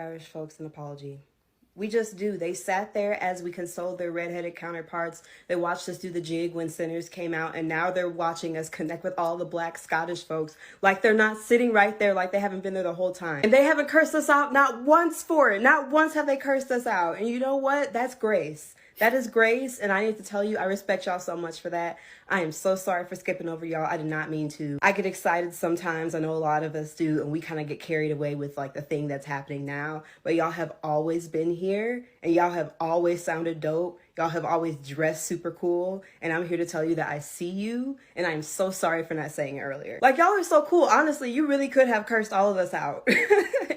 Irish folks an apology. We just do. They sat there as we consoled their redheaded counterparts. They watched us do the jig when Sinners came out, and now they're watching us connect with all the Black Scottish folks like they're not sitting right there, like they haven't been there the whole time. And they haven't cursed us out not once for it. Not once have they cursed us out. And you know what? That's grace. That is grace, and I need to tell you, I respect y'all so much for that. I am so sorry for skipping over y'all. I did not mean to. I get excited sometimes. I know a lot of us do, and we kind of get carried away with like the thing that's happening now. But y'all have always been here, and y'all have always sounded dope. Y'all have always dressed super cool, and I'm here to tell you that I see you, and I'm so sorry for not saying it earlier. Like, y'all are so cool. Honestly, you really could have cursed all of us out,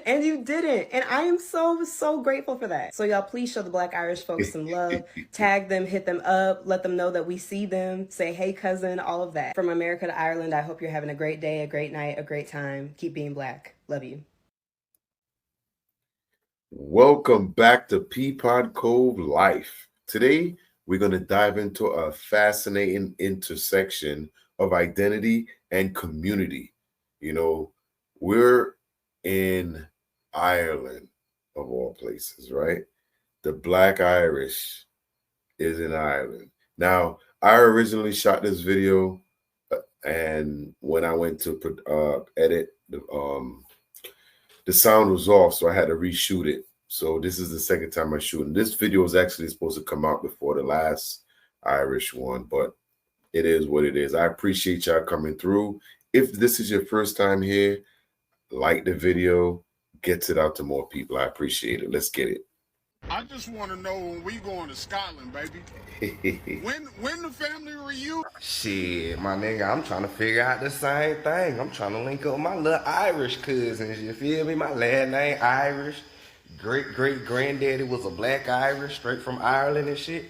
and you didn't, and I am so grateful for that. So y'all, please show the Black Irish folks some love. Tag them, hit them up, let them know that we see them, say, hey, cousin, all of that. From America to Ireland, I hope you're having a great day, a great night, a great time. Keep being Black. Love you. Welcome back to Peepod Cove Life. Today, we're going to dive into a fascinating intersection of identity and community. You know, we're in Ireland, of all places, right? The Black Irish is in Ireland. Now, I originally shot this video, and when I went to edit, the sound was off, so I had to reshoot it. So this is the second time I'm shooting. This video was actually supposed to come out before the last Irish one, but it is what it is. I appreciate y'all coming through. If this is your first time here, like the video, gets it out to more people. I appreciate it. Let's get it. I just want to know when we going to Scotland, baby. when the family reunion? Shit, my nigga, I'm trying to figure out the same thing. I'm trying to link up with my little Irish cousins, you feel me? My last name Irish. Great-great-granddaddy was a Black Irish, straight from Ireland and shit.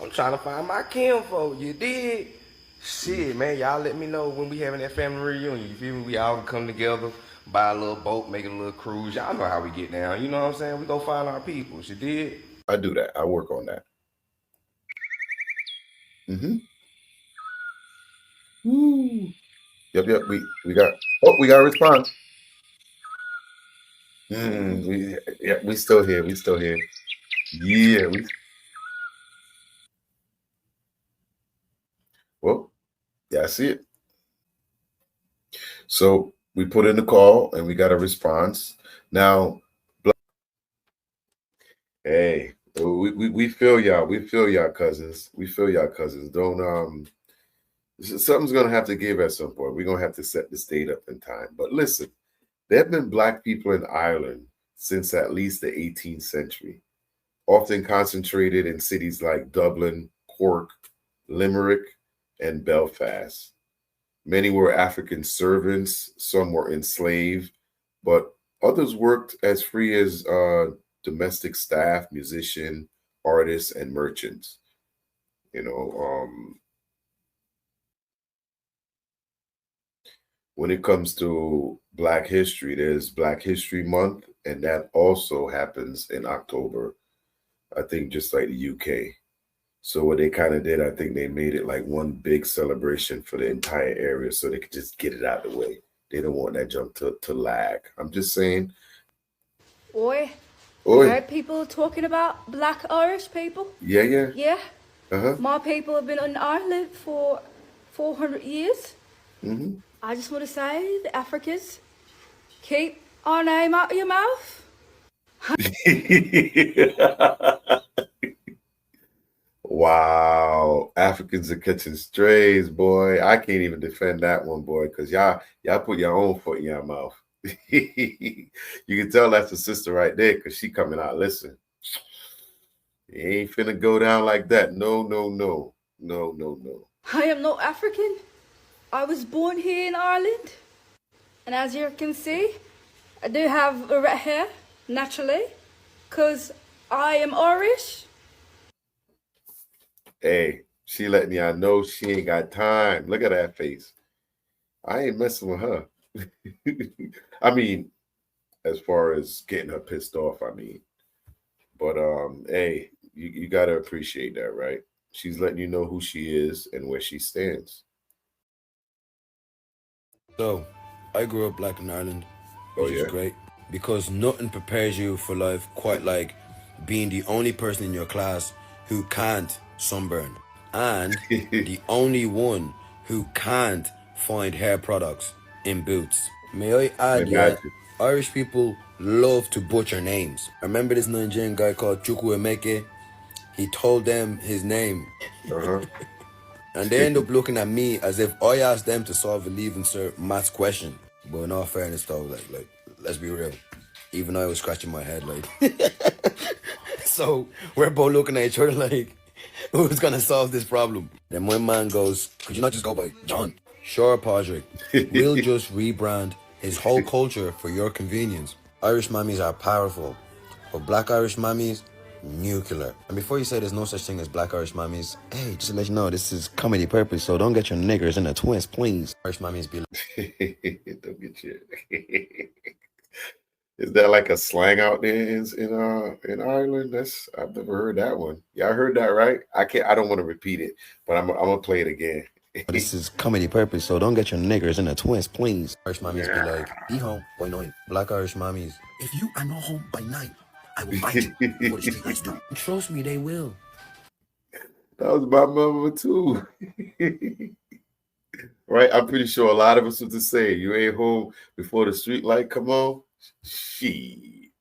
I'm trying to find my kinfolk, you dig? Shit, man, y'all let me know when we having that family reunion, you feel me? We all can come together, buy a little boat, make a little cruise. Y'all know how we get down, you know what I'm saying? We go find our people, you dig? I do that. I work on that. Woo. Yep. We got a response. We still here. Yeah, well, yeah, I see it. So we put in the call and we got a response. Now, hey, we feel y'all. We feel y'all, cousins. We feel y'all, cousins. Don't something's gonna have to give at some point. We're gonna have to set the state up in time. But listen, there have been Black people in Ireland since at least the 18th century, often concentrated in cities like Dublin, Cork, Limerick, and Belfast. Many were African servants, some were enslaved, but others worked as free as domestic staff, musician, artists, and merchants. You know, when it comes to Black history, there's Black History Month, and that also happens in October, I think, just like the UK. So what they kind of did, I think they made it like one big celebration for the entire area so they could just get it out of the way. They don't want that junk to lag. I'm just saying. Oi. Oi. Heard people talking about Black Irish people? Yeah. Yeah. Uh-huh. My people have been in Ireland for 400 years. Mm-hmm. I just want to say, the Africans, keep our name out of your mouth. Wow, Africans are catching strays, boy. I can't even defend that one, boy, because y'all put your own foot in your mouth. You can tell that's the sister right there, because she coming out. Listen, it ain't finna go down like that. No. I am not African. I was born here in Ireland. And as you can see, I do have a red hair, naturally, because I am Irish. Hey, she letting y'all know she ain't got time. Look at that face. I ain't messing with her. I mean, as far as getting her pissed off, I mean. But hey, you gotta appreciate that, right? She's letting you know who she is and where she stands. So, I grew up Black in Ireland, which is great. because nothing prepares you for life quite like being the only person in your class who can't sunburn and the only one who can't find hair products in Boots. May I add, yeah, Imagine. Irish people love to butcher names. I remember this Nigerian guy called Chukwuemeke. He told them his name, Uh-huh. and they end up looking at me as if I asked them to solve a leaving cert maths question. But in all fairness, though, like, let's be real. Even I was scratching my head, like. So we're both looking at each other like, who's gonna solve this problem? Then my man goes, could you not just go by John? Sure, Patrick. We'll just rebrand his whole culture for your convenience. Irish mammies are powerful, but black Irish mammies, nuclear. And before you say there's no such thing as black Irish mammies, hey, just to let you know, this is comedy purpose, so don't get your niggers in a twist, please. Irish mammies be like, Don't get you. Is that like a slang out there in Ireland? I've never heard that one. Yeah, I heard that right. I don't want to repeat it, but I'm gonna play it again. this is comedy purpose, so don't get your niggers in a twist, please. Irish mammies be like, be home by 9. Black Irish mammies, if you are not home by 9, I will fight you before the street lights do. Trust me, they will. That was my mama too. Right? I'm pretty sure a lot of us would just say, you ain't home before the street light come on. She.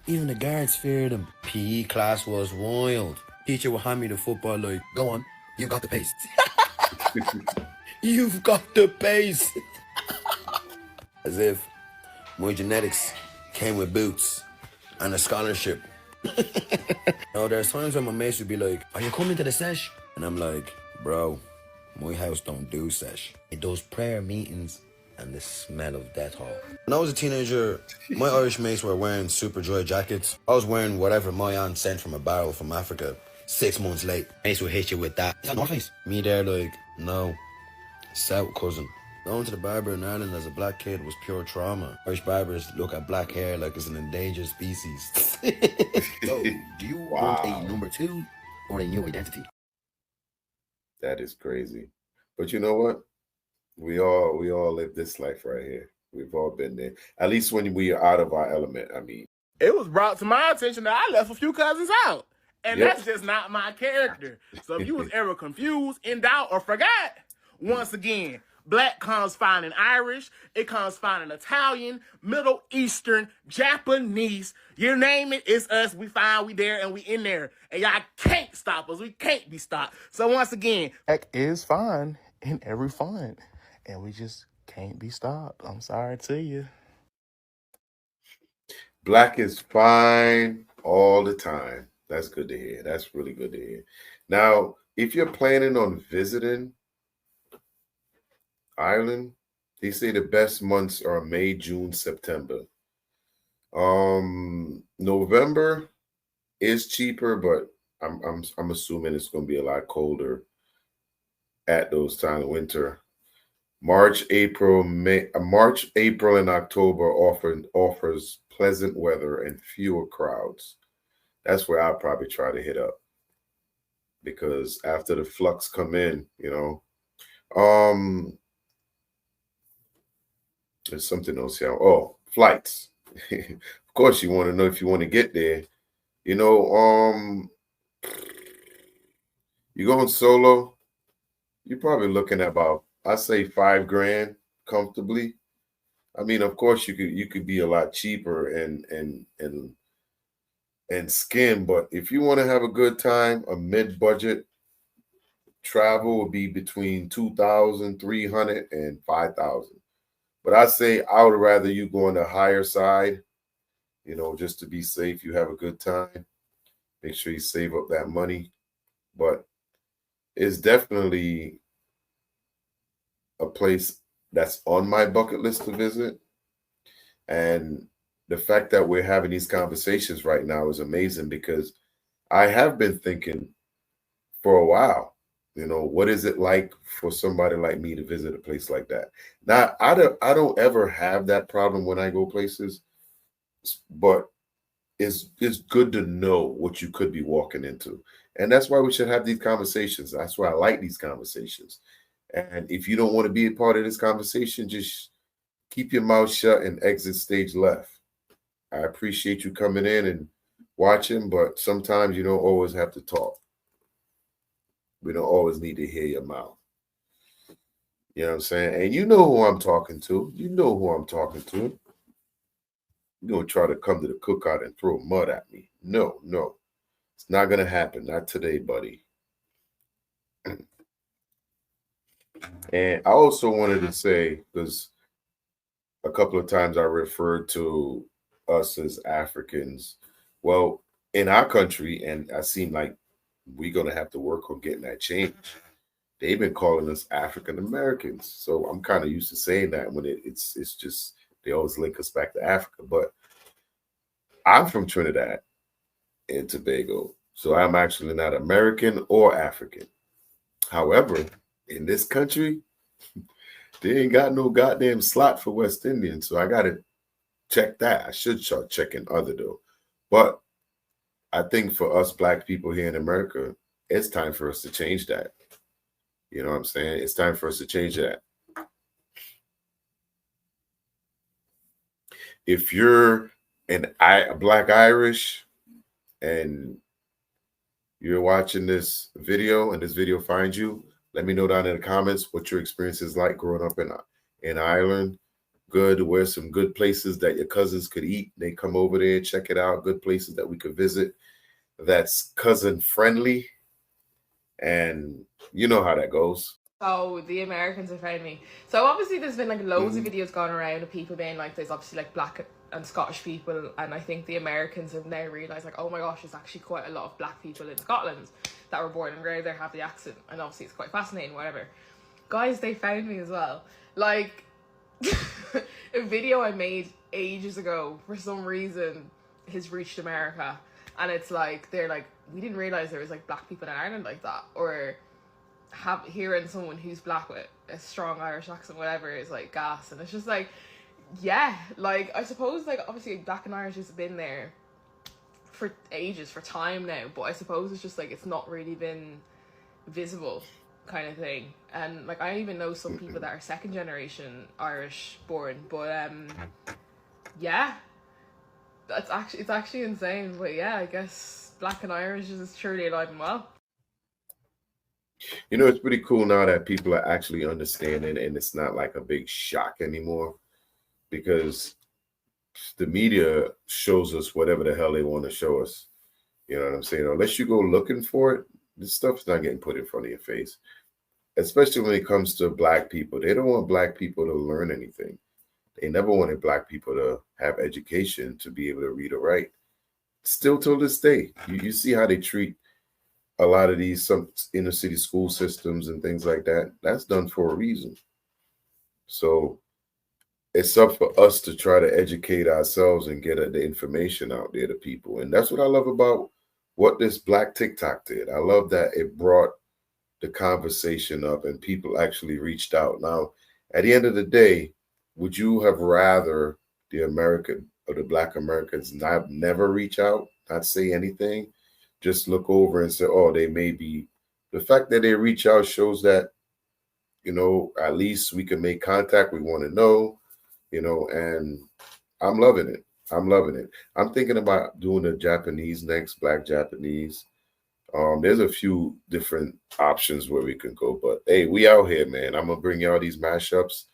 Even the guards feared him. PE class was wild. Teacher would hand me the football like, go on, you got the pace. You've got the pace. As if my genetics came with boots and a scholarship. Now, there's times when my mates would be like, are you coming to the sesh? And I'm like, bro, my house don't do sesh. It does prayer meetings and the smell of death hall. When I was a teenager, my Irish mates were wearing super dry jackets. I was wearing whatever my aunt sent from a barrel from Africa 6 months late. Mates would hit you with that. Is that North Face? Me there like, no, South cousin. Going to the barber in Ireland as a black kid was pure trauma. Irish barbers look at black hair like it's an endangered species. So, do you want a number 2 or a new identity? That is crazy. But you know what? We all live this life right here. We've all been there. At least when we are out of our element, I mean. It was brought to my attention that I left a few cousins out. And Yep. that's just not my character. So if you was ever confused, in doubt, or forgot, once again, black comes fine in Irish, it comes fine in Italian, Middle Eastern, Japanese, you name it, it's us, we fine, we there, and we in there. And y'all can't stop us, we can't be stopped. So once again, black is fine in every font, and we just can't be stopped. I'm sorry to you. Black is fine all the time. That's good to hear. That's really good to hear. Now, if you're planning on visiting Ireland, they say the best months are May, June, September. November is cheaper, but I'm assuming it's going to be a lot colder at those times of winter. March, April, and October offers pleasant weather and fewer crowds. That's where I'll probably try to hit up, because after the flux come in, there's something else here. Oh, flights. Of course, you want to know if you want to get there. You're going solo, you're probably looking at about, I say, $5,000 comfortably. I mean, of course, you could be a lot cheaper and skim, but if you want to have a good time, a mid-budget travel would be between $2,300 and $5,000. But I say I would rather you go on the higher side, just to be safe. You have a good time. Make sure you save up that money. But it's definitely a place that's on my bucket list to visit. And the fact that we're having these conversations right now is amazing, because I have been thinking for a while, what is it like for somebody like me to visit a place like that? Now, I don't ever have that problem when I go places, but it's good to know what you could be walking into. And that's why we should have these conversations. That's why I like these conversations. And if you don't want to be a part of this conversation, just keep your mouth shut and exit stage left. I appreciate you coming in and watching, but sometimes you don't always have to talk. We don't always need to hear your mouth. You know what I'm saying? And you know who I'm talking to. You know who I'm talking to. You're going to try to come to the cookout and throw mud at me. No, no. It's not going to happen. Not today, buddy. And I also wanted to say, because a couple of times I referred to us as Africans. Well, in our country, and I seem like we're going to have to work on getting that change. They've been calling us African Americans. So I'm kind of used to saying that when it's just, they always link us back to Africa. But I'm from Trinidad and Tobago. So I'm actually not American or African. However, in this country, they ain't got no goddamn slot for West Indian. So I got to check that. I should start checking other though. But I think for us Black people here in America, it's time for us to change that. You know what I'm saying? It's time for us to change that. If you're a Black Irish and you're watching this video and this video finds you, let me know down in the comments what your experience is like growing up in Ireland. Good, where's some good places that your cousins could eat. They come over there, check it out. Good places that we could visit that's cousin friendly. And you know how that goes. Oh, the Americans have found me. So obviously there's been like loads of videos going around of people being like, there's obviously like Black and Scottish people, and I think the Americans have now realised like, oh my gosh, there's actually quite a lot of Black people in Scotland that were born and raised there, have the accent, and obviously it's quite fascinating, whatever. Guys, they found me as well. Like, a video I made ages ago, for some reason, has reached America, and it's like, they're like, we didn't realise there was like Black people in Ireland like that, or hearing someone who's Black with a strong Irish accent, whatever, is like gas. And it's just like, yeah, like I suppose like obviously Black and Irish has been there for ages, for time now, but I suppose it's just like it's not really been visible kind of thing. And like I even know some people that are second generation Irish born, but yeah, it's actually insane. But yeah, I guess Black and Irish is truly alive and well. You know, it's pretty cool now that people are actually understanding, and it's not like a big shock anymore, because the media shows us whatever the hell they want to show us. You know what I'm saying? Unless you go looking for it, this stuff's not getting put in front of your face. Especially when it comes to Black people. They don't want Black people to learn anything. They never wanted Black people to have education, to be able to read or write. Still till this day, you see how they treat a lot of these some inner city school systems and things like that. That's done for a reason. So it's up for us to try to educate ourselves and get the information out there to people. And that's what I love about what this Black TikTok did. I love that it brought the conversation up and people actually reached out. Now, at the end of the day, would you have rather the American or the Black Americans never reach out, not say anything? Just look over and say, oh, they may be. The fact that they reach out shows that, you know, at least we can make contact. We want to know, you know, and I'm loving it. I'm loving it. I'm thinking about doing the Japanese next, Black Japanese. There's a few different options where we can go, but hey, we out here, man. I'm gonna bring y'all these mashups,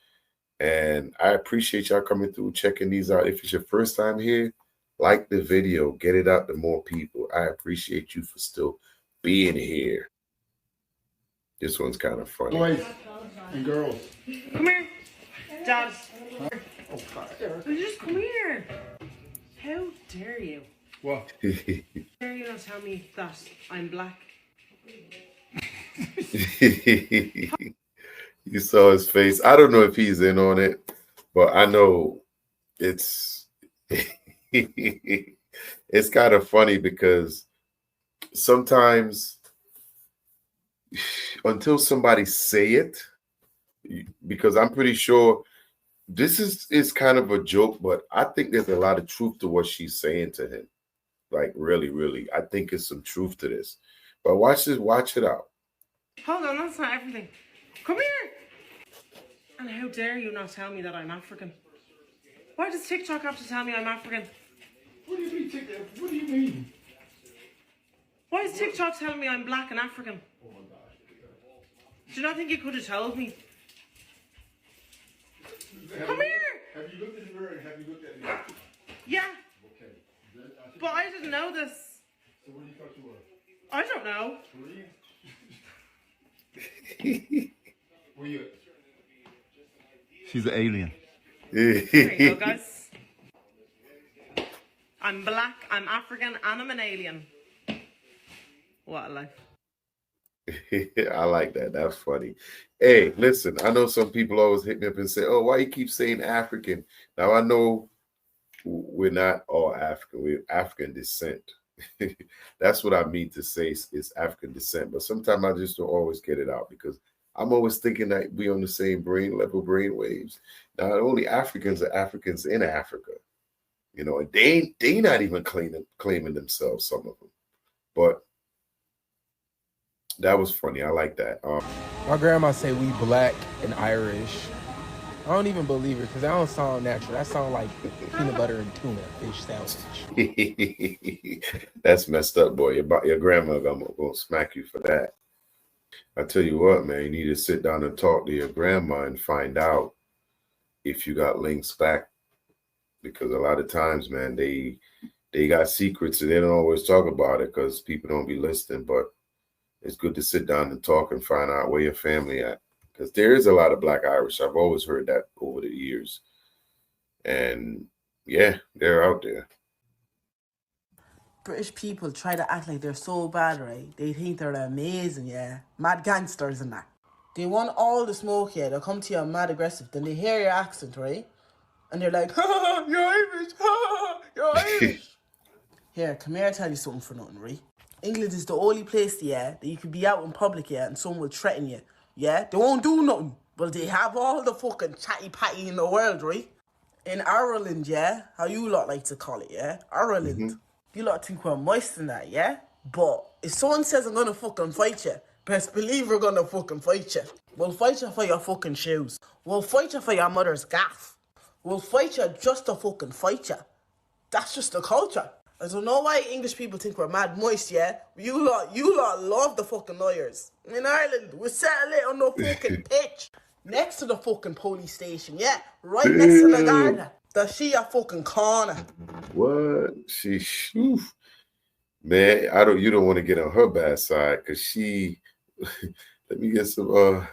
and I appreciate y'all coming through, checking these out. If it's your first time here, like the video, get it out to more people. I appreciate you for still being here. This one's kind of funny. Boys and girls. Come here, Dad. Just come here. How dare you? What? Dare you not tell me that I'm Black? You saw his face. I don't know if he's in on it, but I know it's it's kind of funny because sometimes until somebody say it, because I'm pretty sure this is kind of a joke, but I think there's a lot of truth to what she's saying to him. Like really, really, I think there's some truth to this. But watch this, watch it out. Hold on, that's not everything. Come here. And how dare you not tell me that I'm African? Why does TikTok have to tell me I'm African? What do you mean TikTok? What do you mean? Why is TikTok telling me I'm black and African? Oh my gosh. Do you not think you could have told me? Come here! Have you looked at her and have you looked at me? Yeah, Okay. but I didn't know this. So what do you thought you were? I don't know. Korean? Were you? She's an alien. There you go, guys. I'm black, I'm African, and I'm an alien. What a life. I like that. That's funny. Hey, listen, I know some people always hit me up and say, oh, why you keep saying African? Now, I know we're not all African. We're African descent. That's what I mean to say is African descent. But sometimes I just don't always get it out because I'm always thinking that we on the same brain level, brain waves. Not only Africans are Africans in Africa. You know, and they not even claiming themselves, some of them. But that was funny. I like that. My grandma say we black and Irish. I don't even believe her because that don't sound natural. That sound like peanut butter and tuna fish sandwich. That's messed up, boy. Your grandma gonna smack you for that. I tell you what, man, you need to sit down and talk to your grandma and find out if you got links back. Because a lot of times, man, they got secrets and they don't always talk about it because people don't be listening. But it's good to sit down and talk and find out where your family at. Because there is a lot of Black Irish. I've always heard that over the years. And yeah, they're out there. British people try to act like they're so bad, right? They think they're amazing, yeah? Mad gangsters and that. They want all the smoke, yeah? They'll come to you mad aggressive. Then they hear your accent, right? And they're like, ha, you're Irish, ha, you're Irish. Here, come here, I'll tell you something for nothing, right? England is the only place, yeah, that you could be out in public, yeah, and someone will threaten you, yeah? They won't do nothing, but they have all the fucking chatty-patty in the world, right? In Ireland, yeah, how you lot like to call it, yeah? Ireland. You lot think we're moist in that, yeah? But if someone says I'm gonna fucking fight you, best believe we're gonna fucking fight you. We'll fight you for your fucking shoes. We'll fight you for your mother's gaff. We'll fight you just to fucking fight you. That's just the culture. I don't know why English people think we're mad moist, yeah? You lot love the fucking lawyers. In Ireland, we settle it on the fucking pitch. Next to the fucking police station, yeah? Right next to the Garda. The Shia fucking corner. What? Man, you don't want to get on her bad side because she let me get some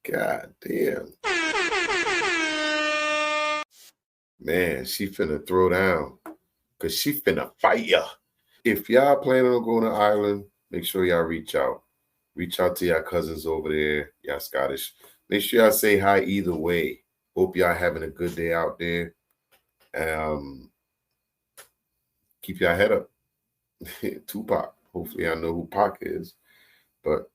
god damn. Man, she finna throw down because she finna fight ya. If y'all planning on going to Ireland, make sure y'all reach out. Reach out to y'all cousins over there, y'all Scottish. Make sure y'all say hi either way. Hope y'all having a good day out there. Keep y'all head up. Tupac. Hopefully I know who Pac is. But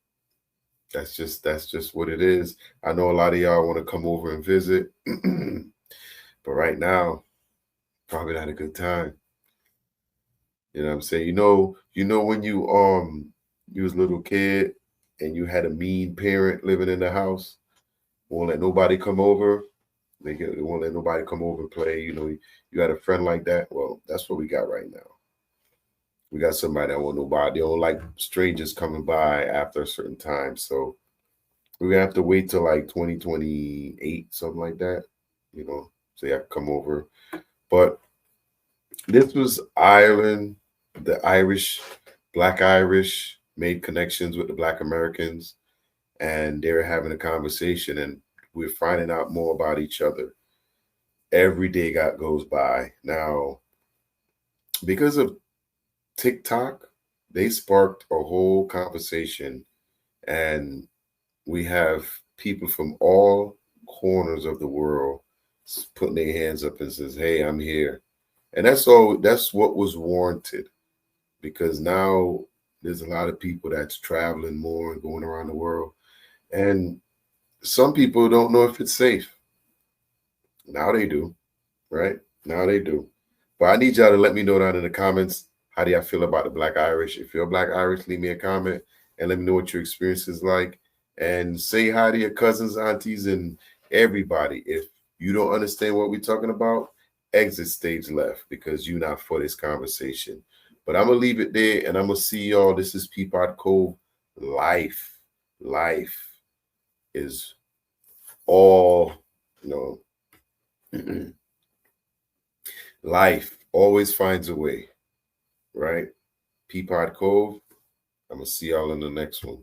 that's just what it is. I know a lot of y'all want to come over and visit. But right now, probably not a good time. You know what I'm saying? You know when you was a little kid and you had a mean parent living in the house, won't let nobody come over. They won't let nobody come over and play. You know, you had a friend like that. Well, that's what we got right now. We got somebody that won't nobody. They don't like strangers coming by after a certain time. So we're gonna have to wait till like 2028, something like that. You know, so you have to come over. But this was Ireland. The Irish, Black Irish, made connections with the Black Americans, and they were having a conversation, and we're finding out more about each other. Every day goes by. Now, because of TikTok, they sparked a whole conversation, and we have people from all corners of the world putting their hands up and says, hey, I'm here. And that's what was warranted, because now there's a lot of people that's traveling more and going around the world. And some people don't know if it's safe. Now they do, right? Now they do. But I need y'all to let me know down in the comments, how do y'all feel about the Black Irish? If you're Black Irish, leave me a comment and let me know what your experience is like. And say hi to your cousins, aunties, and everybody. If you don't understand what we're talking about, exit stage left because you're not for this conversation. But I'm gonna leave it there, and I'm gonna see y'all. This is Peepod Cove. Life is all, life always finds a way, right? Peepod Cove. I'm gonna see y'all in the next one.